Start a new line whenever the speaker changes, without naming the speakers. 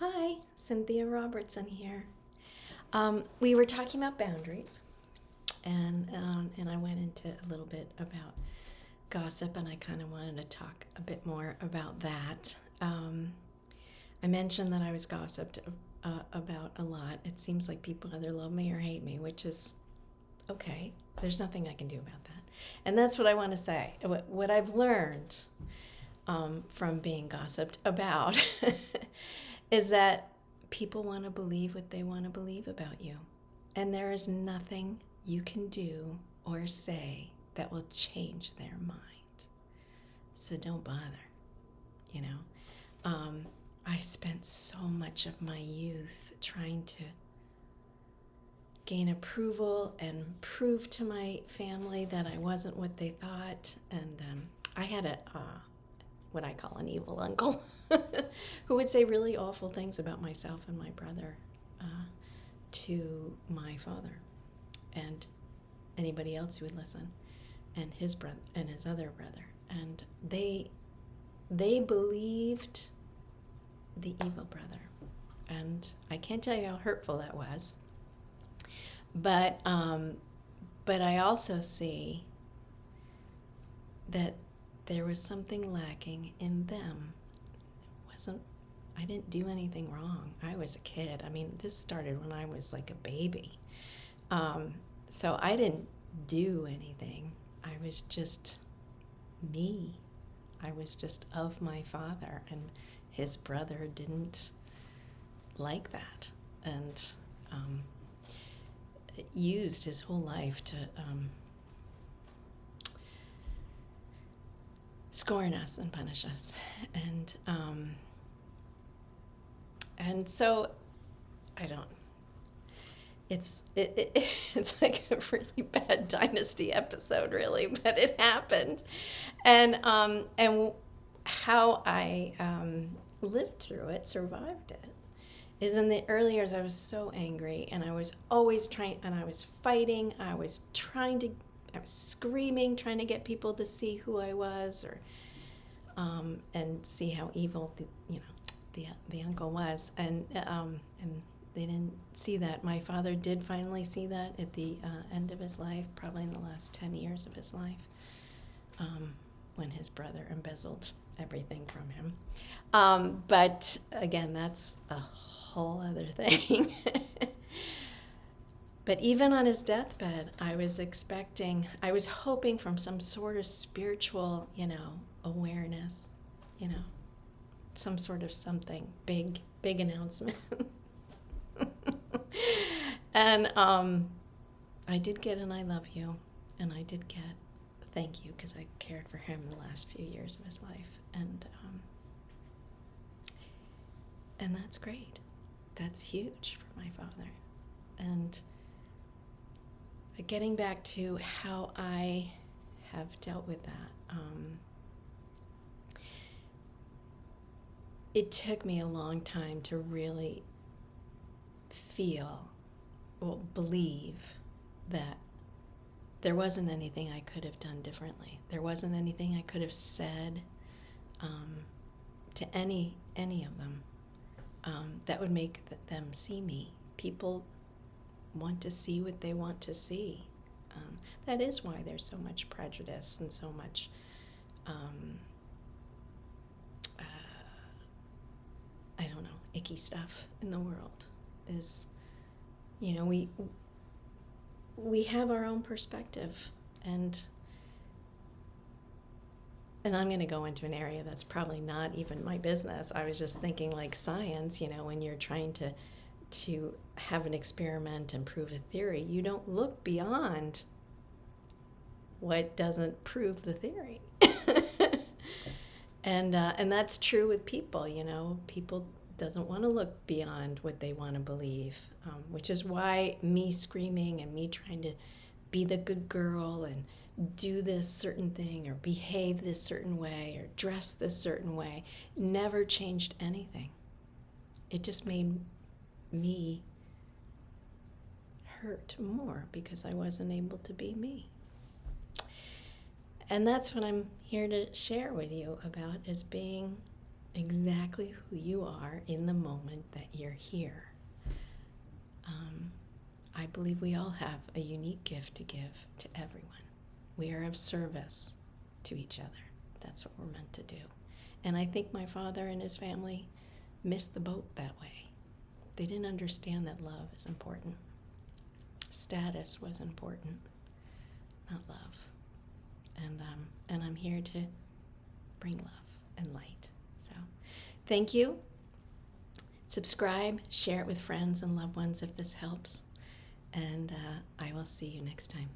Hi, Cynthia Robertson here. We were talking about boundaries, and I went into a little bit about gossip, and I kind of wanted to talk a bit more about that. I mentioned that I was gossiped about a lot. It seems like people either love me or hate me, which is okay. There's nothing I can do about that, and that's what I want to say. What I've learned from being gossiped about is that people want to believe what they want to believe about you. And there is nothing you can do or say that will change their mind. So don't bother, you know. I spent so much of my youth trying to gain approval and prove to my family that I wasn't what they thought. And I had what I call an evil uncle who would say really awful things about myself and my brother to my father and anybody else who would listen, and his brother and his other brother. And they believed the evil brother. And I can't tell you how hurtful that was. But I also see that there was something lacking in them. It wasn't I didn't do anything wrong. I was a kid. I mean, this started when I was like a baby. So I didn't do anything. I was just me. I was just of my father, and his brother didn't like that, and used his whole life to scorn us and punish us, and so I don't. It's like a really bad Dynasty episode, really, but it happened, and how I lived through it, survived it, is in the early years I was so angry, and I was always trying, and I was fighting, I was screaming, trying to get people to see who I was, or and see how evil the uncle was, and they didn't see that. My father did finally see that at the end of his life, probably in the last 10 years of his life, when his brother embezzled everything from him. But again, that's a whole other thing. But even on his deathbed, I was hoping from some sort of spiritual, awareness, some sort of something, big announcement. And I did get an "I love you," and I did get a thank you, because I cared for him the last few years of his life, and that's great. That's huge for my father. And getting back to how I have dealt with that, it took me a long time to really believe that there wasn't anything I could have done differently. There wasn't anything I could have said to any of them that would make them see me. People want to see what they want to see. That is why there's so much prejudice and so much I don't know, icky stuff in the world. Is, we have our own perspective, and I'm going to go into an area that's probably not even my business. I was just thinking, like science, when you're trying to have an experiment and prove a theory, you don't look beyond what doesn't prove the theory. And that's true with people. People doesn't want to look beyond what they want to believe, which is why me screaming and me trying to be the good girl and do this certain thing or behave this certain way or dress this certain way never changed anything. It just made me hurt more because I wasn't able to be me. And that's what I'm here to share with you about, is being exactly who you are in the moment that you're here. I believe we all have a unique gift to give to everyone. We are of service to each other. That's what we're meant to do. And I think my father and his family missed the boat that way. They didn't understand that love is important. Status was important, not love. And I'm here to bring love and light. So thank you. Subscribe, share it with friends and loved ones if this helps. And I will see you next time.